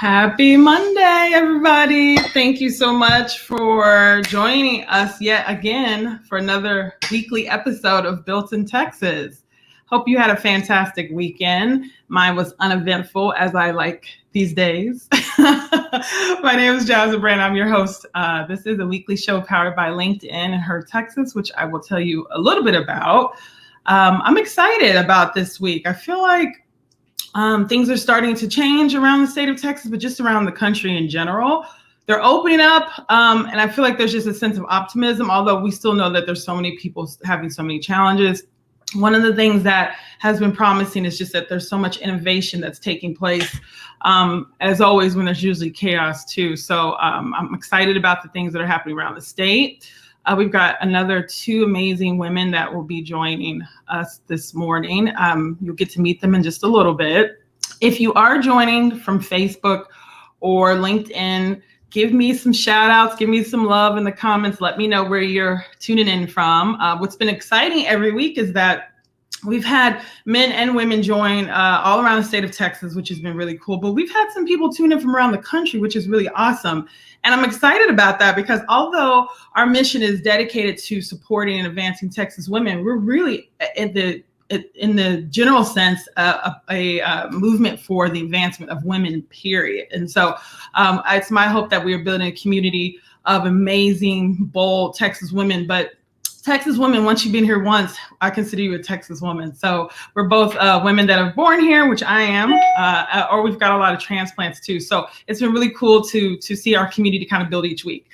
Happy Monday, everybody. Thank you so much for joining us yet again for another weekly episode of Built in Texas. Hope you had a fantastic weekend. Mine was uneventful, as I like these days. My name is Jasmine Brand. I'm your host. This is a weekly show powered by LinkedIn and Her Texas, which I will tell you a little bit about. I'm excited about this week. I feel like things are starting to change around the state of Texas, but just around the country in general. They're opening up, and I feel like there's just a sense of optimism, although we still know that there's so many people having so many challenges. One of the things that has been promising is just that there's so much innovation that's taking place, as always, when there's usually chaos too. So I'm excited about the things that are happening around the state. We've got another two amazing women that will be joining us this morning. You'll get to meet them in just a little bit. If you are joining from Facebook or LinkedIn, give me some shout outs, give me some love in the comments. Let me know where you're tuning in from. What's been exciting every week is that we've had men and women join all around the state of Texas, which has been really cool. But we've had some people tune in from around the country, which is really awesome. And I'm excited about that because although our mission is dedicated to supporting and advancing Texas women, we're really in the general sense a movement for the advancement of women, period. And so it's my hope that we are building a community of amazing, bold Texas women. But Texas women, once you've been here once, I consider you a Texas woman. So we're both women that are born here, which I am, or we've got a lot of transplants too. So it's been really cool to see our community kind of build each week.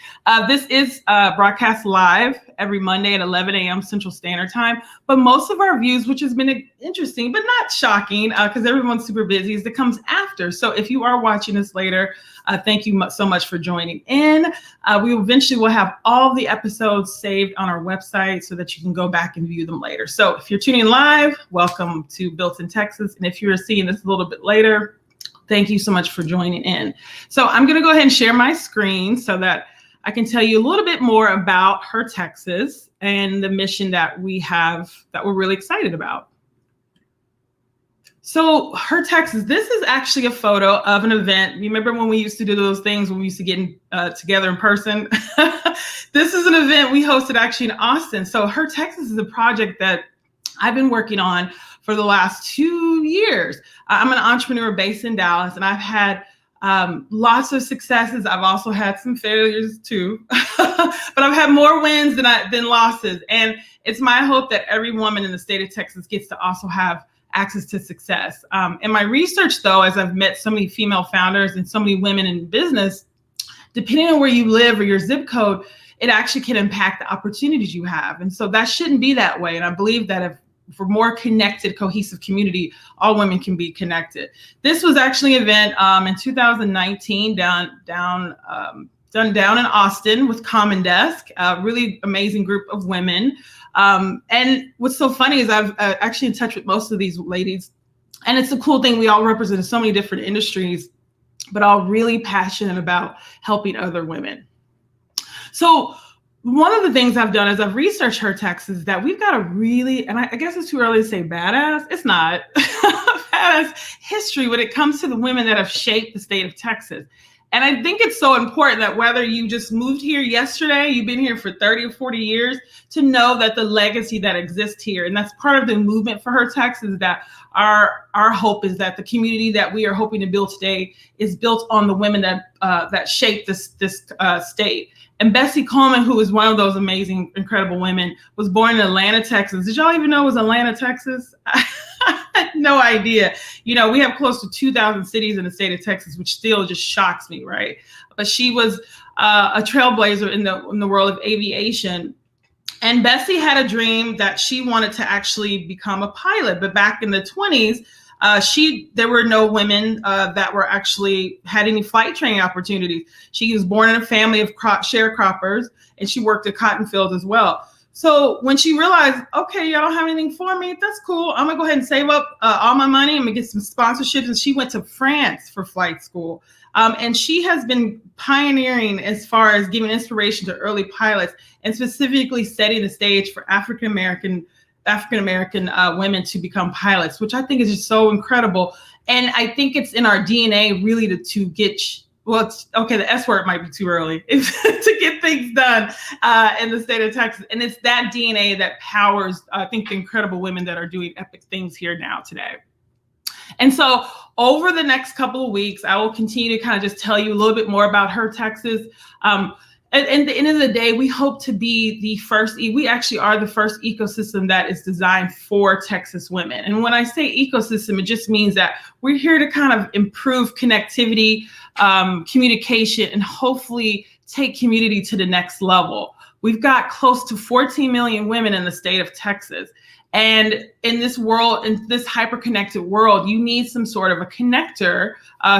This is broadcast live every Monday at 11 a.m. Central Standard Time. But most of our views, which has been interesting, but not shocking because everyone's super busy, is that comes after. So if you are watching this later, thank you so much for joining in. We eventually will have all the episodes saved on our website so that you can go back and view them later. So if you're tuning live, welcome to Built in Texas. And if you're seeing this a little bit later, thank you so much for joining in. So I'm going to go ahead and share my screen so that I can tell you a little bit more about Her Texas and the mission that we have that we're really excited about. So Her Texas, this is actually a photo of an event. You remember when we used to do those things when we used to get together in person? This is an event we hosted actually in Austin. So Her Texas is a project that I've been working on for the last 2 years. I'm an entrepreneur based in Dallas, and I've had lots of successes. I've also had some failures too, but I've had more wins than losses. And it's my hope that every woman in the state of Texas gets to also have access to success. In my research, though, as I've met so many female founders and so many women in business, depending on where you live or your zip code, it actually can impact the opportunities you have. And so that shouldn't be that way. And I believe that if we're more connected, cohesive community, all women can be connected. This was actually an event in 2019 done down in Austin with Common Desk, a really amazing group of women. And what's so funny is I've actually in touch with most of these ladies, and it's a cool thing. We all represent so many different industries, but all really passionate about helping other women. So one of the things I've done is I've researched Her Texas that we've got a really, and I guess it's too early to say badass. It's not badass history when it comes to the women that have shaped the state of Texas. And I think it's so important that whether you just moved here yesterday, you've been here for 30 or 40 years, to know that the legacy that exists here, and that's part of the movement for Her Texas, that our hope is that the community that we are hoping to build today is built on the women that shaped this state. And Bessie Coleman, who is one of those amazing, incredible women, was born in Atlanta, Texas. Did y'all even know it was Atlanta, Texas? I had no idea. You know, we have close to 2,000 cities in the state of Texas, which still just shocks me, right? But she was a trailblazer in the world of aviation. And Bessie had a dream that she wanted to actually become a pilot. But back in the 20s, there were no women that were actually had any flight training opportunities. She was born in a family of sharecroppers, and she worked at cotton fields as well. So when she realized, okay, y'all don't have anything for me, that's cool. I'm gonna go ahead and save up all my money. I'm gonna get some sponsorships. And she went to France for flight school. And she has been pioneering as far as giving inspiration to early pilots and specifically setting the stage for African-American African-American women to become pilots, which I think is just so incredible. And I think it's in our DNA really to get, well, it's, okay, the S word might be too early, to get things done in the state of Texas. And it's that DNA that powers, I think, the incredible women that are doing epic things here now today. And so over the next couple of weeks, I will continue to kind of just tell you a little bit more about Her Texas. At the end of the day, we hope to be the first, we actually are the first ecosystem that is designed for Texas women. And when I say ecosystem, it just means that we're here to kind of improve connectivity, communication, and hopefully take community to the next level. We've got close to 14 million women in the state of Texas. And in this world, in this hyper-connected world, you need some sort of a connector,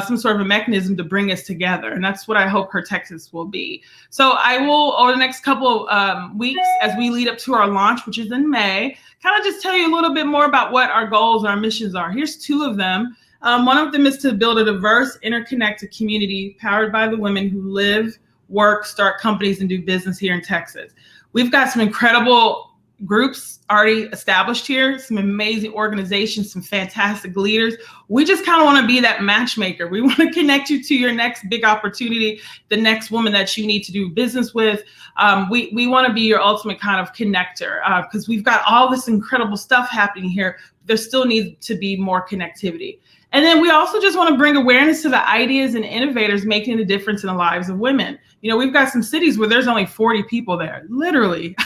some sort of a mechanism to bring us together. And that's what I hope Her Texas will be. So I will, over the next couple of weeks, as we lead up to our launch, which is in May, kind of just tell you a little bit more about what our goals and our missions are. Here's two of them. One of them is to build a diverse, interconnected community powered by the women who live, work, start companies, and do business here in Texas. We've got some incredible groups already established here, some amazing organizations, some fantastic leaders. We just kind of want to be that matchmaker. We want to connect you to your next big opportunity, the next woman that you need to do business with. We want to be your ultimate kind of connector because we've got all this incredible stuff happening here. There still needs to be more connectivity. And then we also just want to bring awareness to the ideas and innovators making a difference in the lives of women. You know, we've got some cities where there's only 40 people there, literally.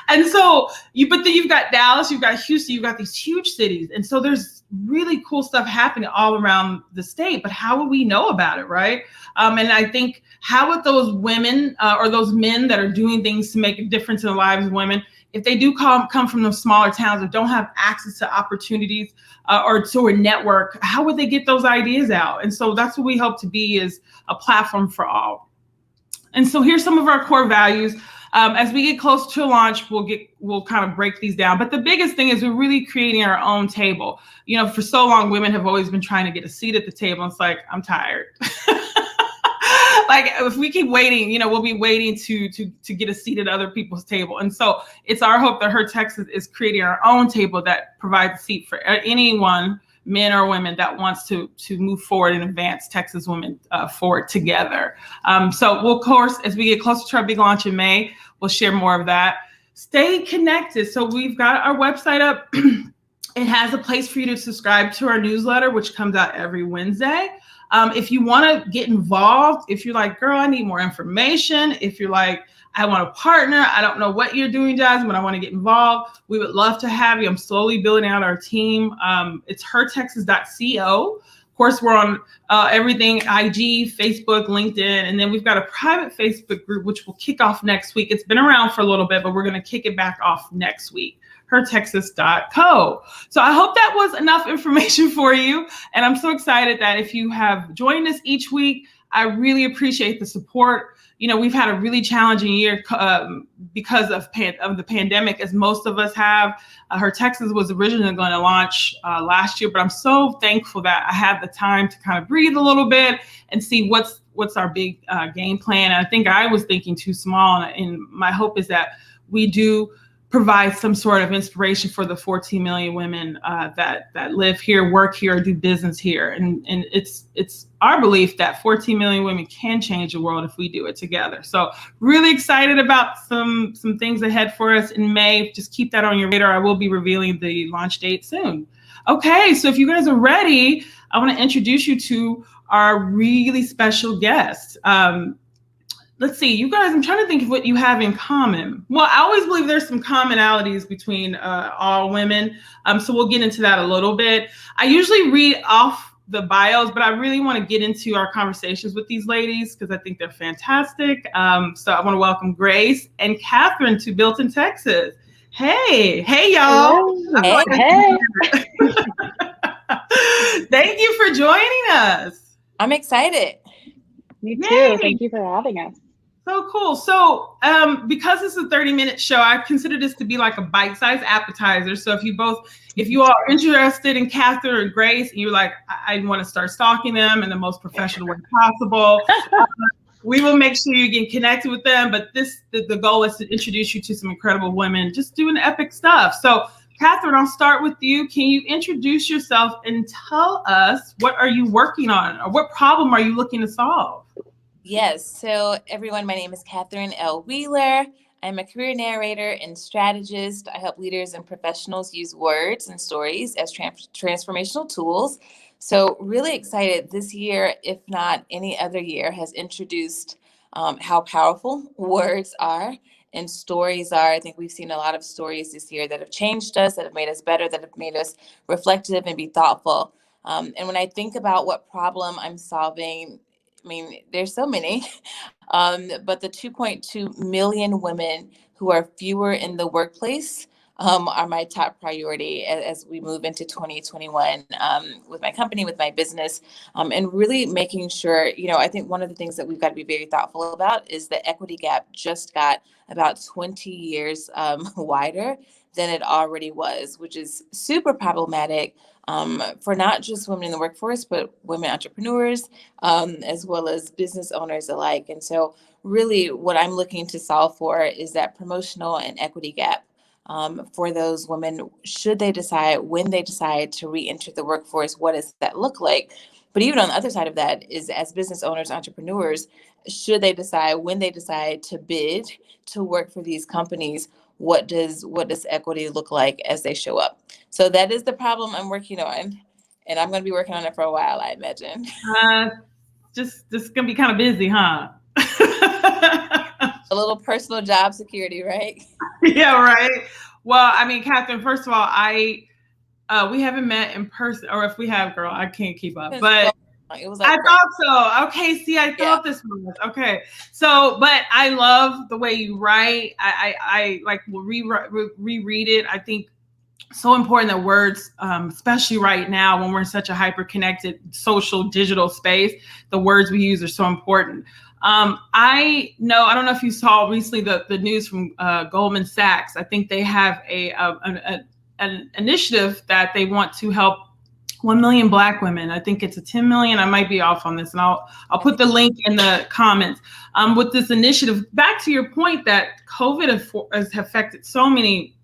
And so but then you've got Dallas, you've got Houston, you've got these huge cities. And so there's really cool stuff happening all around the state, but how will we know about it, right? And I think how would those women or those men that are doing things to make a difference in the lives of women, if they do come from those smaller towns or don't have access to opportunities or to a network, how would they get those ideas out? And so that's what we hope to be, is a platform for all. And so here's some of our core values. As we get close to launch, we'll kind of break these down. But the biggest thing is we're really creating our own table. You know, for so long, women have always been trying to get a seat at the table. It's like, I'm tired. Like, if we keep waiting, you know, we'll be waiting to get a seat at other people's table. And so it's our hope that Her Texas is creating our own table that provides a seat for anyone, men or women, that wants to move forward and advance Texas women forward together. So we'll, of course, as we get closer to our big launch in May, we'll share more of that. Stay connected. So we've got our website up. It has a place for you to subscribe to our newsletter, which comes out every Wednesday. If you want to get involved, if you're like, girl, I need more information. If you're like, I want to partner, I don't know what you're doing, Jasmine, but I want to get involved, we would love to have you. I'm slowly building out our team. It's hertexas.co. Of course, we're on everything, IG, Facebook, LinkedIn, and then we've got a private Facebook group, which will kick off next week. It's been around for a little bit, but we're going to kick it back off next week. hertexas.co. So I hope that was enough information for you. And I'm so excited that if you have joined us each week, I really appreciate the support. You know, we've had a really challenging year because of the pandemic, as most of us have. Her Texas was originally going to launch last year, but I'm so thankful that I had the time to kind of breathe a little bit and see what's our big game plan. And I think I was thinking too small, and my hope is that we do provide some sort of inspiration for the 14 million women that live here, work here, do business here. And it's our belief that 14 million women can change the world if we do it together. So really excited about some things ahead for us in May. Just keep that on your radar. I will be revealing the launch date soon. Okay, so if you guys are ready, I want to introduce you to our really special guest. Let's see, you guys, I'm trying to think of what you have in common. Well, I always believe there's some commonalities between all women. So we'll get into that a little bit. I usually read off the bios, but I really want to get into our conversations with these ladies because I think they're fantastic. So I want to welcome Grace and Katherine to Built in Texas. Hey, y'all. Hey. Thank you for joining us. I'm excited. Me too. Yay. Thank you for having us. So cool. So because this is a 30-minute show, I consider this to be like a bite-sized appetizer. So if you all are interested in Katherine or Grace and you're like, I want to start stalking them in the most professional way possible, we will make sure you get connected with them. But the goal is to introduce you to some incredible women just doing epic stuff. So, Katherine, I'll start with you. Can you introduce yourself and tell us what are you working on, or what problem are you looking to solve? Yes. So, everyone, my name is Katherine L. Wheeler. I'm a career narrator and strategist. I help leaders and professionals use words and stories as transformational tools. So, really excited this year, if not any other year, has introduced how powerful words are and stories are. I think we've seen a lot of stories this year that have changed us, that have made us better, that have made us reflective and be thoughtful. And when I think about what problem I'm solving, I mean, there's so many, but the 2.2 million women who are fewer in the workplace are my top priority as we move into 2021 with my company, with my business, and really making sure, I think one of the things that we've got to be very thoughtful about is the equity gap just got about 20 years wider than it already was, which is super problematic for not just women in the workforce, but women entrepreneurs, as well as business owners alike. And so really what I'm looking to solve for is that promotional and equity gap for those women, should they decide, when they decide to re-enter the workforce, what does that look like? But even on the other side of that is, as business owners, entrepreneurs, should they decide, when they decide to bid to work for these companies, what does equity look like as they show up? So that is the problem I'm working on, and I'm going to be working on it for a while, I imagine. Just gonna be kind of busy, huh? A little personal job security, right? Yeah, right. Well, I mean, Katherine, first of all, we haven't met in person, or if we have, girl, I can't keep up. But it was I like thought so. Okay, see, I thought this was okay. So, but I love the way you write. I like will reread it. I think so important that words, especially right now when we're in such a hyper-connected social digital space, the words we use are so important. I don't know if you saw recently the news from Goldman Sachs. I think they have an initiative that they want to help 1 million Black women. I think it's a 10 million. I might be off on this, and I'll put the link in the comments. With this initiative, back to your point that COVID has affected so many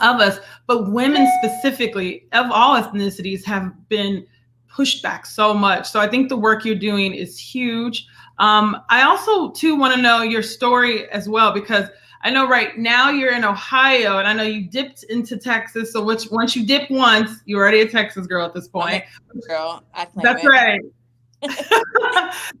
of us, but women specifically of all ethnicities have been pushed back so much. So I think the work you're doing is huge. I also too want to know your story as well, because I know right now you're in Ohio, and I know you dipped into Texas. So once you dip once, you're already a Texas girl at this point. Girl, I claim That's it. right.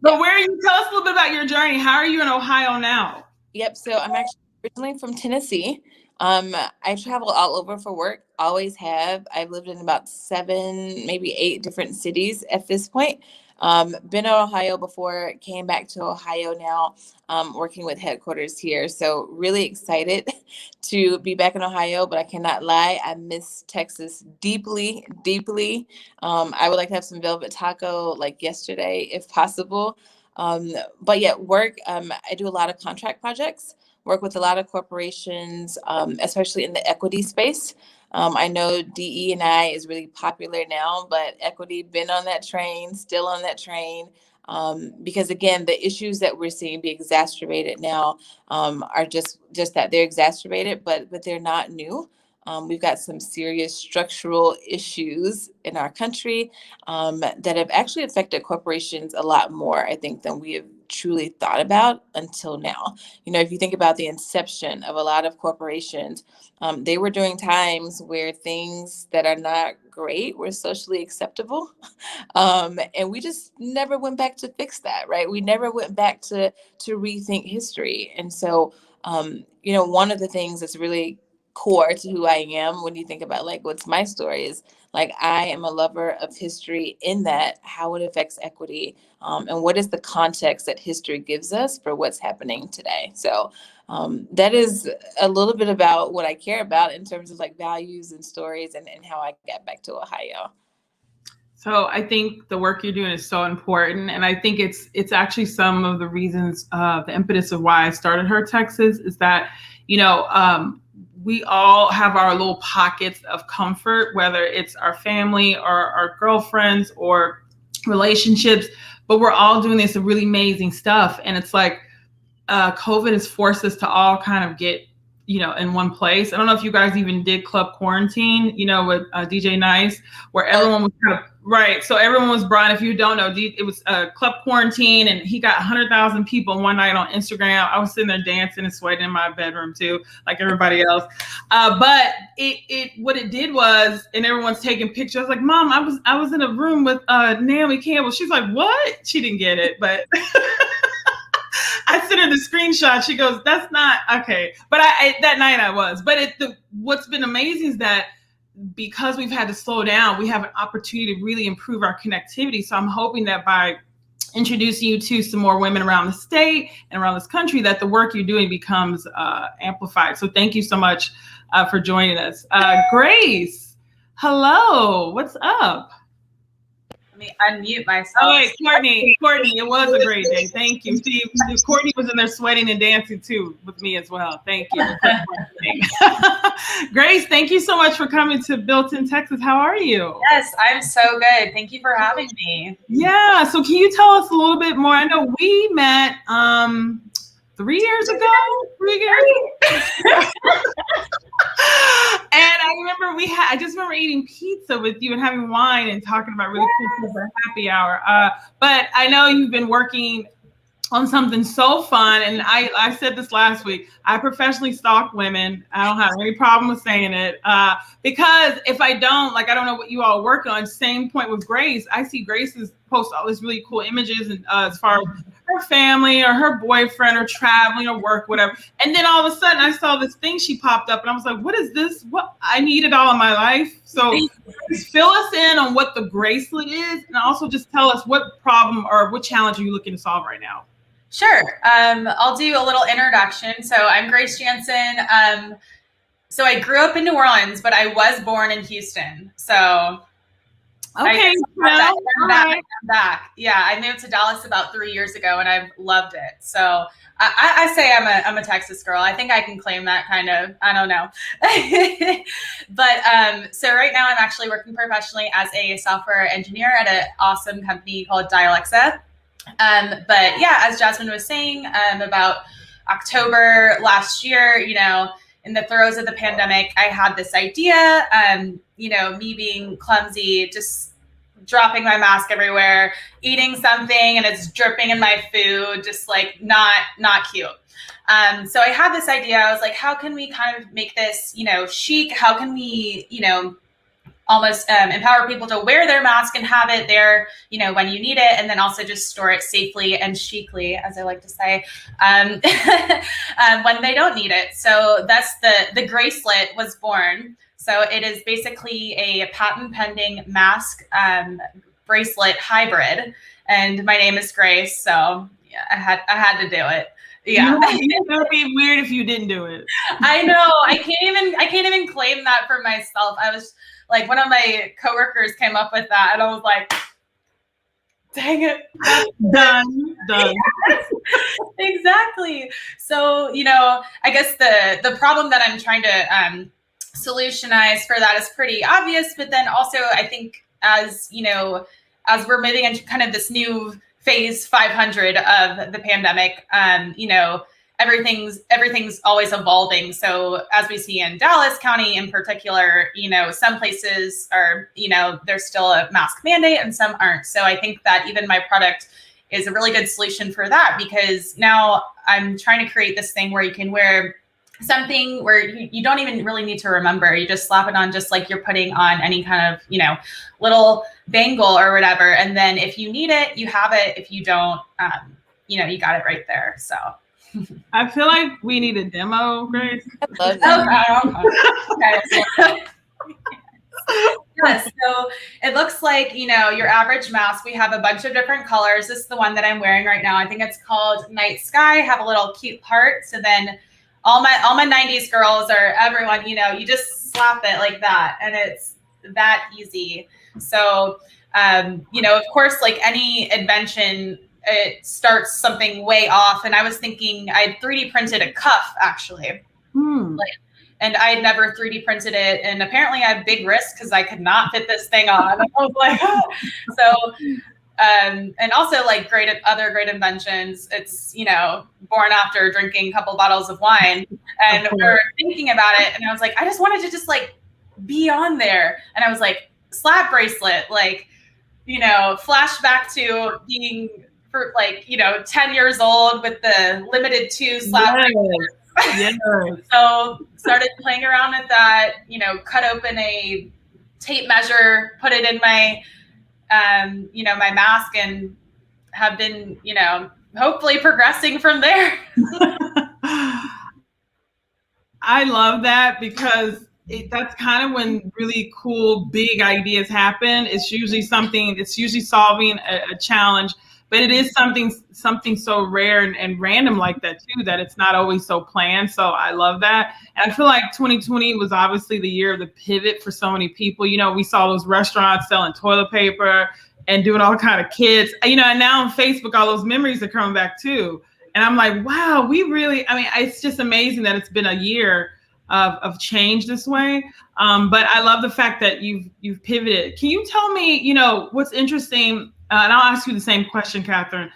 But where are you? Tell us a little bit about your journey. How are you in Ohio now? Yep. So I'm actually originally from Tennessee. I travel all over for work, always have. I've lived in about 7, maybe 8 different cities at this point. Been in Ohio before, came back to Ohio now, working with headquarters here. So really excited to be back in Ohio, but I cannot lie, I miss Texas deeply, deeply. I would like to have some velvet taco like yesterday, if possible. But yeah, work, I do a lot of contract projects, work with a lot of corporations, especially in the equity space. I know DE&I is really popular now, but equity been on that train, still on that train. Because again, the issues that we're seeing be exacerbated now are just that they're exacerbated, but they're not new. We've got some serious structural issues in our country that have actually affected corporations a lot more, I think, than we have truly thought about until now. If you think about the inception of a lot of corporations, they were during times where things that are not great were socially acceptable. And we just never went back to fix that, right? We never went back to rethink history. And so, one of the things that's really core to who I am when you think about like what's my story is like I am a lover of history in that how it affects equity and what is the context that history gives us for what's happening today. So that is a little bit about what I care about in terms of like values and stories and how I got back to Ohio. So I think the work you're doing is so important, and I think it's actually some of the reasons, the impetus of why I started Her Texas is that, we all have our little pockets of comfort, whether it's our family or our girlfriends or relationships. but we're all doing this really amazing stuff. And it's like, COVID has forced us to all kind of get, in one place. I don't know if you guys even did Club Quarantine, with DJ Nice, where everyone was kind of, right. So everyone was brought, if you don't know, it was Club Quarantine, and he got 100,000 people one night on Instagram. I was sitting there dancing and sweating in my bedroom too, like everybody else. But what it did was, and everyone's taking pictures. I was like, Mom, I was in a room with Naomi Campbell. She's like, what? She didn't get it, but I sent her the screenshot. She goes, that's not okay. But that night I was. But what's been amazing is that because we've had to slow down, we have an opportunity to really improve our connectivity. So I'm hoping that by introducing you to some more women around the state and around this country, that the work you're doing becomes amplified. So thank you so much for joining us. Grace, hello. What's up? Me unmute myself. Oh wait, Courtney, it was a great day. Thank you. Steve, Courtney was in there sweating and dancing too with me as well. Thank you. Grace, thank you so much for coming to Built in Texas. How are you? Yes, I'm so good. Thank you for having me. Yeah. So can you tell us a little bit more? I know we met 3 years ago. 3 years. And I remember I just remember eating pizza with you and having wine and talking about really cool things at happy hour. But I know you've been working on something so fun. And I said this last week, I professionally stalk women. I don't have any problem with saying it. Because if I don't know what you all work on. Same point with Grace. I see Grace's post all these really cool images and as far as her family or her boyfriend or traveling or work, whatever. And then all of a sudden I saw this thing she popped up and I was like, what is this? What I need it all in my life. So just fill us in on what the Gracelet is, and also just tell us what problem or what challenge are you looking to solve right now? Sure. I'll do a little introduction. So I'm Grace Jansen. So I grew up in New Orleans, but I was born in Houston. So okay, I'm back. Yeah, I moved to Dallas about 3 years ago, and I've loved it. So I say I'm a Texas girl. I think I can claim that kind of. I don't know. But so right now I'm actually working professionally as a software engineer at an awesome company called Dialexa. But yeah, as Jasmine was saying, about October last year, in the throes of the pandemic, I had this idea, me being clumsy, just dropping my mask everywhere, eating something and it's dripping in my food, just like not cute. So I had this idea. I was like, how can we kind of make this, chic? How can we, almost empower people to wear their mask and have it there, when you need it, and then also just store it safely and chicly, as I like to say, when they don't need it. So that's the Gracelet was born. So it is basically a patent pending mask bracelet hybrid, and my name is Grace. So yeah, I had to do it. Yeah, it would be weird if you didn't do it. I know. I can't even claim that for myself. I was like, one of my coworkers came up with that, and I was like, dang it. Done. Yes, exactly. So, I guess the problem that I'm trying to solutionize for that is pretty obvious, but then also I think as we're moving into kind of this new phase 500 of the pandemic, everything's always evolving. So as we see in Dallas County in particular, some places are, there's still a mask mandate and some aren't. So I think that even my product is a really good solution for that, because now I'm trying to create this thing where you can wear something where you don't even really need to remember. You just slap it on just like you're putting on any kind of, little bangle or whatever. And then if you need it, you have it. If you don't, you got it right there. So I feel like we need a demo, Grace. I love that. Okay. Yes, so it looks like, your average mask. We have a bunch of different colors. This is the one that I'm wearing right now. I think it's called Night Sky. Have a little cute heart. So then all my 90s girls, or everyone, you just slap it like that, and it's that easy. So, of course, like any invention, it starts something way off. And I was thinking I 3D printed a cuff, actually. And I had never 3D printed it. And apparently I have big wrists because I could not fit this thing on. I was like, oh. So and also like other great inventions. It's, born after drinking a couple bottles of wine, and we're thinking about it. And I was like, I just wanted to just like be on there. And I was like, slap bracelet, like, flash back to being for like, 10 years old with the limited 2 slap bracelets. Yes. So started playing around with that, cut open a tape measure, put it in my, my mask, and have been, hopefully progressing from there. I love that because that's kind of when really cool, big ideas happen. It's usually solving a challenge, but it is something so rare and random like that too, that it's not always so planned. So I love that. And I feel like 2020 was obviously the year of the pivot for so many people. We saw those restaurants selling toilet paper and doing all kind of kids, and now on Facebook, all those memories are coming back too. And I'm like, wow, it's just amazing that it's been a year of change this way. But I love the fact that you've pivoted. Can you tell me, what's interesting? And I'll ask you the same question, Katherine.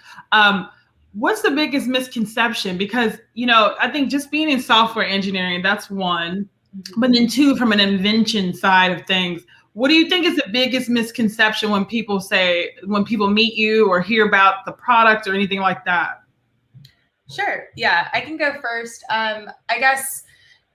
What's the biggest misconception? Because, I think just being in software engineering, that's one. But then two, from an invention side of things, what do you think is the biggest misconception when people meet you or hear about the product or anything like that? Sure. Yeah, I can go first. I guess,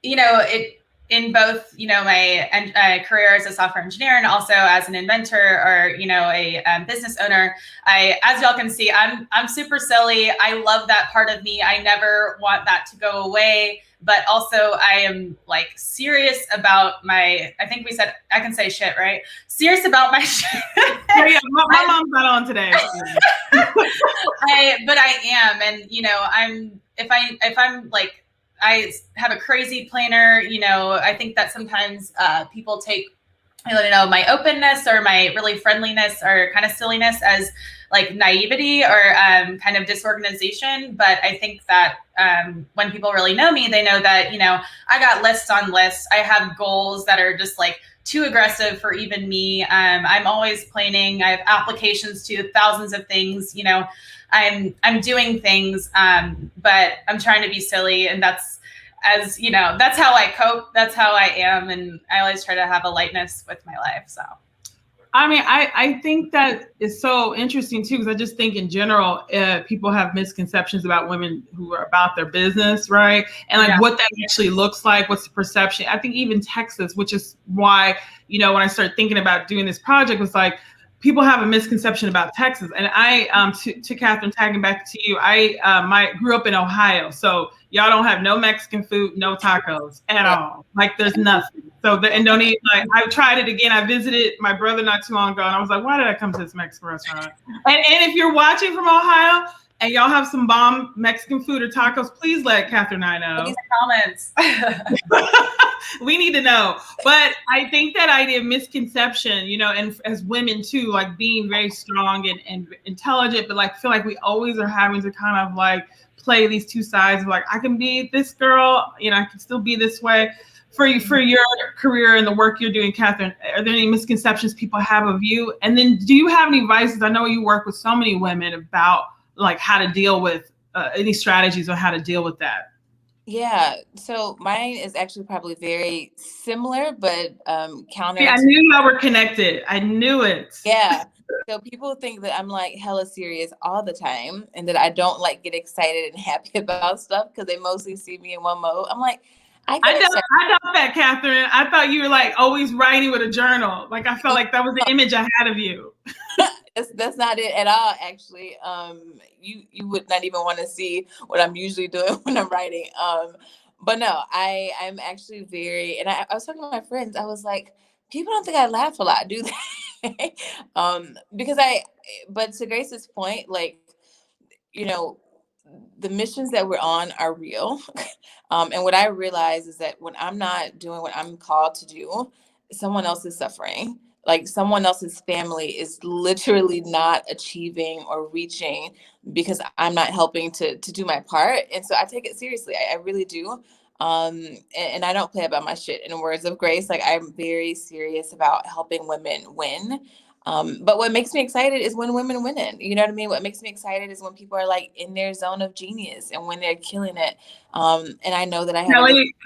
it in both, my career as a software engineer and also as an inventor or, a business owner, as y'all can see, I'm super silly. I love that part of me. I never want that to go away. But also I am like serious about I think we said, I can say shit, right? Serious about my shit. Yeah, my mom's not on today. But I am. And, if I'm like, I have a crazy planner, I think that sometimes people take, my openness or my really friendliness or kind of silliness as like naivety or kind of disorganization. But I think that when people really know me, they know that, I got lists on lists. I have goals that are just like too aggressive for even me. I'm always planning. I have applications to thousands of things, I'm doing things, but I'm trying to be silly. And that's how I cope. That's how I am. And I always try to have a lightness with my life. So. I think that is so interesting too, because I just think in general, people have misconceptions about women who are about their business, right? And like what that actually looks like, what's the perception. I think even Texas, which is why, when I started thinking about doing this project, was like, people have a misconception about Texas. And I, to Katherine, tagging back to you, I grew up in Ohio. So y'all don't have no Mexican food, no tacos at all. Like there's nothing. So and don't eat, like I tried it again. I visited my brother not too long ago and I was like, why did I come to this Mexican restaurant? And if you're watching from Ohio and y'all have some bomb Mexican food or tacos, please let Katherine and I know. These comments. We need to know. But I think that idea of misconception, and as women too, like being very strong and intelligent, but like feel like we always are having to kind of like play these two sides of like, I can be this girl, I can still be this way. For your career and the work you're doing, Katherine, are there any misconceptions people have of you? And then do you have any advice? I know you work with so many women about like how to deal with any strategies on how to deal with that. Yeah, so mine is actually probably very similar, but counter. I knew y'all were connected. I knew it. Yeah. So people think that I'm like hella serious all the time and that I don't like get excited and happy about stuff because they mostly see me in one mode. I'm like, I doubt that, Katherine. I thought you were like always writing with a journal. Like I felt like that was the image I had of you. That's not it at all, actually. You would not even want to see what I'm usually doing when I'm writing. But no, I'm actually very, and I was talking to my friends, I was like, people don't think I laugh a lot, do they? But to Grace's point, like, the missions that we're on are real. And what I realize is that when I'm not doing what I'm called to do, someone else is suffering. Like someone else's family is literally not achieving or reaching because I'm not helping to do my part. And so I take it seriously. I really do. And I don't play about my shit, in words of Grace. Like I'm very serious about helping women win. But what makes me excited is when women win it. You know what I mean? What makes me excited is when people are like in their zone of genius and when they're killing it. And I know that I have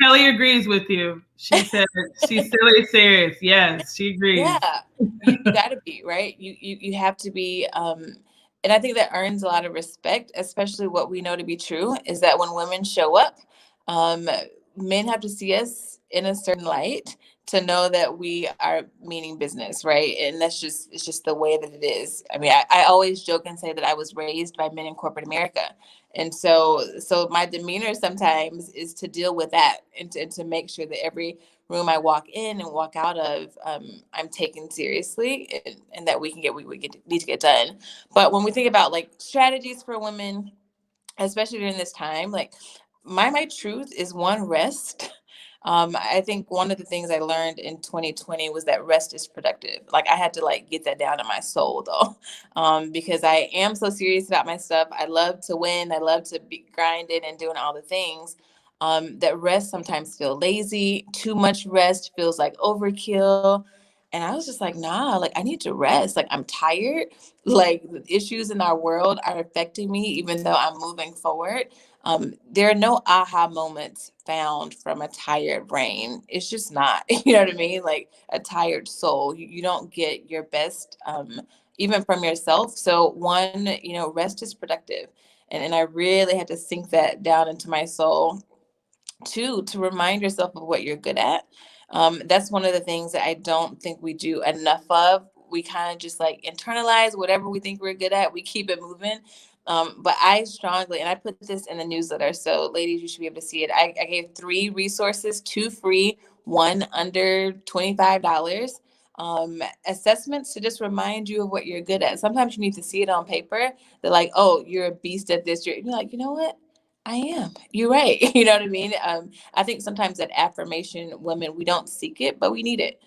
Kelly agrees with you. She said she's silly serious. Yes, she agrees. Yeah, you got to be right. You have to be. And I think that earns a lot of respect, especially what we know to be true is that when women show up, um, men have to see us in a certain light to know that we are meaning business, right? And it's just the way that it is. I mean, I always joke and say that I was raised by men in corporate America. And so my demeanor sometimes is to deal with that and to make sure that every room I walk in and walk out of, I'm taken seriously and that we can get what we need to get done. But when we think about like strategies for women, especially during this time, like my truth is one, rest. I think one of the things I learned in 2020 was that rest is productive. Like I had to like get that down in my soul though, because I am so serious about my stuff. I love to win. I love to be grinding and doing all the things. That rest sometimes feel lazy. Too much rest feels like overkill. And I was just like, nah, like I need to rest. Like I'm tired. Like the issues in our world are affecting me, even though I'm moving forward. There are no aha moments found from a tired brain. It's just not, you know what I mean? Like a tired soul. You don't get your best, even from yourself. So one, rest is productive. And I really had to sink that down into my soul. Two, to remind yourself of what you're good at. That's one of the things that I don't think we do enough of. We kind of just like internalize whatever we think we're good at. We keep it moving. But I strongly, and I put this in the newsletter, so ladies, you should be able to see it. I gave 3 resources, 2 free, 1 under $25. Assessments to just remind you of what you're good at. Sometimes you need to see it on paper. They're like, oh, you're a beast at this. You're like, you know what? I am. You're right. You know what I mean? I think sometimes that affirmation, women, we don't seek it, but we need it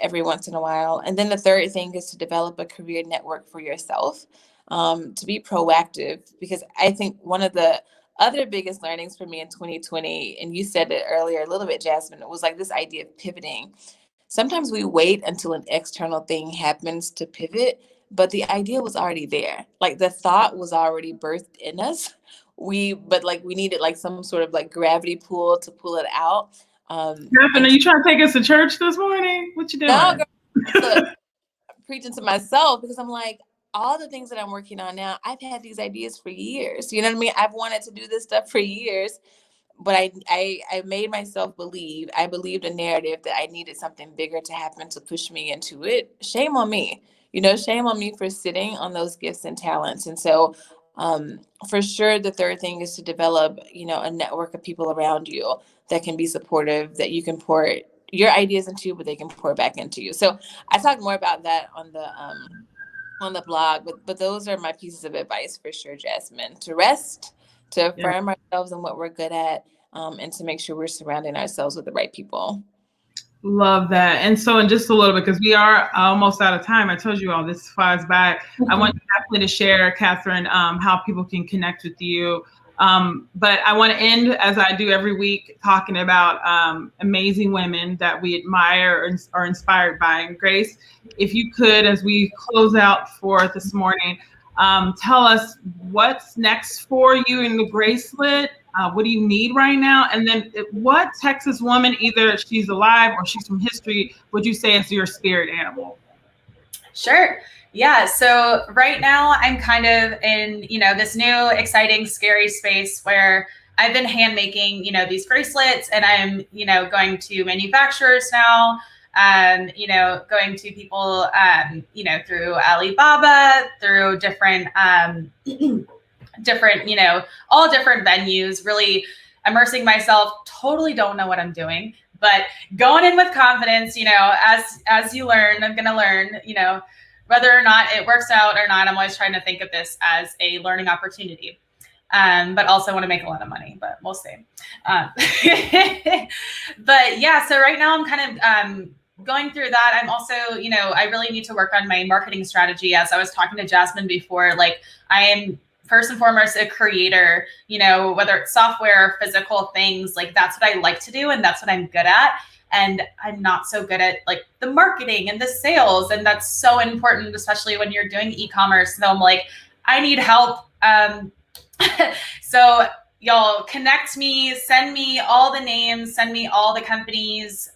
every once in a while. And then the third thing is to develop a career network for yourself, to be proactive, because I think one of the other biggest learnings for me in 2020, and you said it earlier a little bit, Jasmine, it was like this idea of pivoting. Sometimes we wait until an external thing happens to pivot, but the idea was already there. Like the thought was already birthed in us. But like we needed like some sort of like gravity pull to pull it out. Catherine, are you trying to take us to church this morning? What you doing? No, girl, look, I'm preaching to myself because I'm like, all the things that I'm working on now, I've had these ideas for years. You know what I mean? I've wanted to do this stuff for years. But I made myself believe, I believed a narrative that I needed something bigger to happen to push me into it. Shame on me, shame on me for sitting on those gifts and talents. And so for sure, the third thing is to develop, a network of people around you that can be supportive, that you can pour your ideas into, but they can pour back into you. So I talked more about that on the blog, but those are my pieces of advice for sure, Jasmine. To rest, to affirm ourselves and what we're good at, and to make sure we're surrounding ourselves with the right people. Love that. And so in just a little bit, because we are almost out of time, I told you all this flies by. I want you definitely to share, Katherine, how people can connect with you. But I want to end, as I do every week, talking about amazing women that we admire or are inspired by. And Grace, if you could, as we close out for this morning, tell us what's next for you in the Gracelet. What do you need right now? And then what Texas woman, either she's alive or she's from history, would you say is your spirit animal? Sure. Yeah. So right now I'm kind of in, this new, exciting, scary space where I've been hand making, these bracelets, and I'm, going to manufacturers now, going to people, through Alibaba, through different, all different venues, really immersing myself. Totally don't know what I'm doing, but going in with confidence, as you learn, I'm going to learn, whether or not it works out or not. I'm always trying to think of this as a learning opportunity. But also want to make a lot of money, but we'll see. But yeah, so right now I'm kind of going through that. I'm also, I really need to work on my marketing strategy. As I was talking to Jasmine before, like I am first and foremost a creator, whether it's software or physical things, like that's what I like to do and that's what I'm good at. and I'm not so good at like the marketing and the sales. And that's so important, especially when you're doing e-commerce. So I'm like, I need help. So y'all connect me, send me all the names, send me all the companies.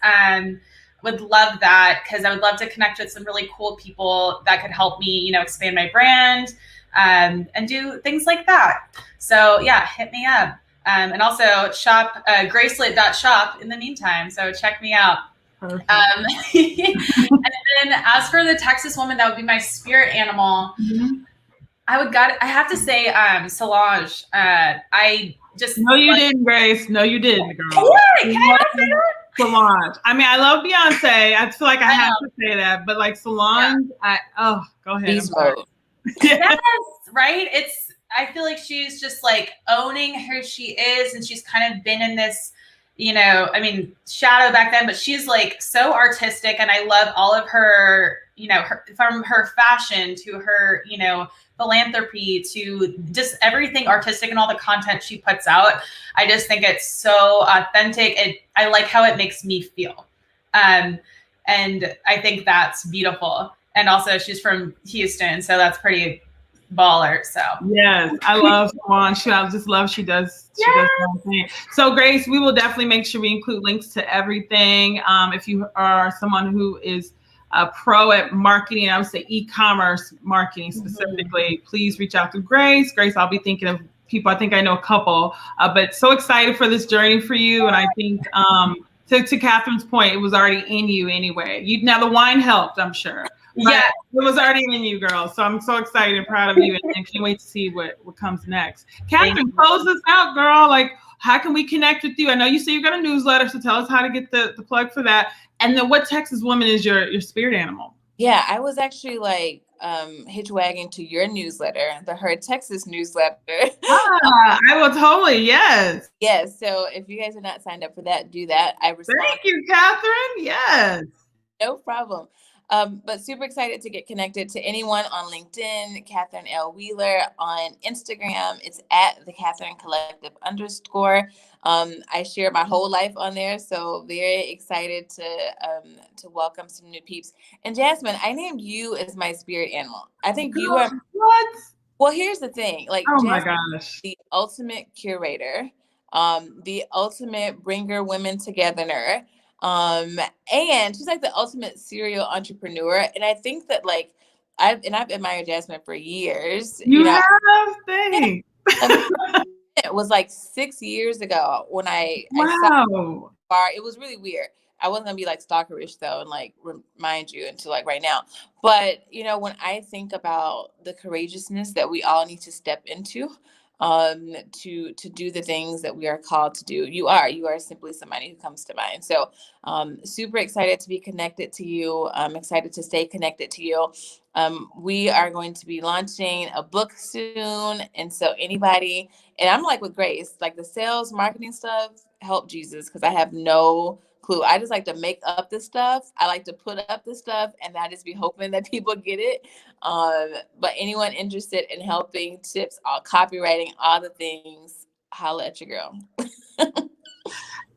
Would love that, because I would love to connect with some really cool people that could help me, you know, expand my brand, and do things like that. So yeah, hit me up. And also shop gracelit.shop in the meantime. So check me out. And then as for the Texas woman, that would be my spirit animal. Mm-hmm. I have to say, Solange. I just No, you didn't, Grace. No, you didn't, girl. Can I not say that? Solange. I mean, I love Beyonce. I feel like I have to say that, but like Solange, go ahead. Beast mode. Yes, right. I feel like she's just like owning who she is, and she's kind of been in this, you know, I mean, shadow back then, but she's like so artistic, and I love all of her, you know, from her fashion to her, you know, philanthropy to just everything artistic and all the content she puts out. I just think it's so authentic. I like how it makes me feel. And I think that's beautiful. And also she's from Houston, so that's pretty baller. So yes, I love Solange. I just love she does everything. So Grace, we will definitely make sure we include links to everything. If you are someone who is a pro at marketing, I would say e-commerce marketing specifically, please reach out to Grace. Grace, I'll be thinking of people. I think I know a couple, but so excited for this journey for you. And I think to Catherine's point, it was already in you anyway. Now the wine helped, I'm sure. Yeah, it was already in you, girl. So I'm so excited and proud of you, and can't wait to see what comes next. Katherine, close us out, girl. Like, how can we connect with you? I know you say you got a newsletter, so tell us how to get the plug for that. And then, what Texas woman is your spirit animal? Yeah, I was actually like hitchwagging to your newsletter, the Her Texas newsletter. I will totally, yes. Yes. So if you guys are not signed up for that, do that. I respond. Thank you, Katherine. Yes. No problem. But super excited to get connected to anyone on LinkedIn, Katherine L. Wheeler. On Instagram, it's at the Katherine Collective _. I share my whole life on there, so very excited to welcome some new peeps. And Jasmine, I named you as my spirit animal. I think you are. What? Well, here's the thing. Like, oh Jasmine, my gosh, the ultimate curator, the ultimate bringer women together. And she's like the ultimate serial entrepreneur. And I think that like I've admired Jasmine for years. You know, have things. it was like 6 years ago when I Wow. saw bar. It was really weird. I wasn't gonna be like stalkerish though, and like remind you until like right now. But you know, when I think about the courageousness that we all need to step into, to do the things that we are called to do, you are simply somebody who comes to mind. So super excited to be connected to you. I'm excited to stay connected to you. We are going to be launching a book soon, and so anybody, and I'm like with Grace, like the sales marketing stuff, help Jesus, because I have no clue. I just like to make up the stuff. I like to put up the stuff, and I just be hoping that people get it. But anyone interested in helping, tips, all copywriting, all the things, holla at your girl.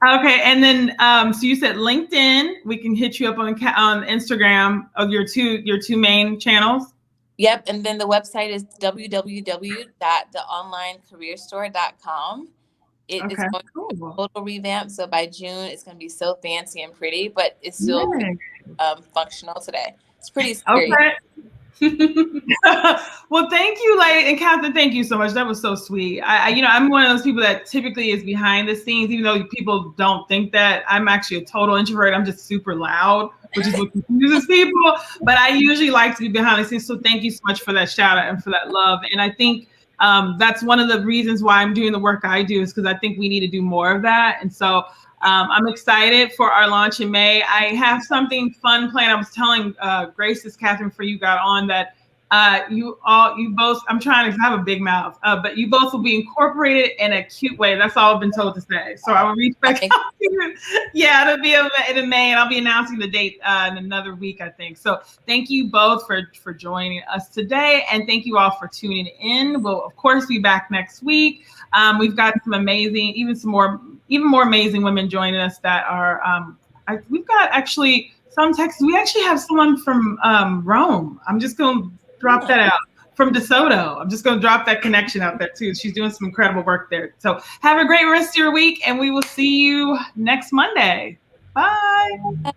Okay, and then so you said LinkedIn. We can hit you up on Instagram of your two main channels. Yep, and then the website is www.theonlinecareerstore.com. It is going to be a total revamp, so by June it's going to be so fancy and pretty, but it's still functional today. It's pretty scary. Okay. Well, thank you, and Katherine, thank you so much. That was so sweet. I'm one of those people that typically is behind the scenes, even though people don't think that. I'm actually a total introvert. I'm just super loud, which is what confuses people. But I usually like to be behind the scenes. So thank you so much for that shout out and for that love. And I think that's one of the reasons why I'm doing the work I do, is because I think we need to do more of that. And so I'm excited for our launch in May. I have something fun planned. I was telling Grace, Katherine, for you got on that you both, I'm trying to have a big mouth, but you both will be incorporated in a cute way. That's all I've been told to say. So I will reach back out to you. Yeah, it'll be in May, and I'll be announcing the date in another week, I think. So thank you both for joining us today, and thank you all for tuning in. We'll of course be back next week. We've got some amazing, even more amazing women joining us that are we've got actually some Texas. We actually have someone from Rome. I'm just going to drop that out. From DeSoto. I'm just going to drop that connection out there too. She's doing some incredible work there. So have a great rest of your week, and we will see you next Monday. Bye.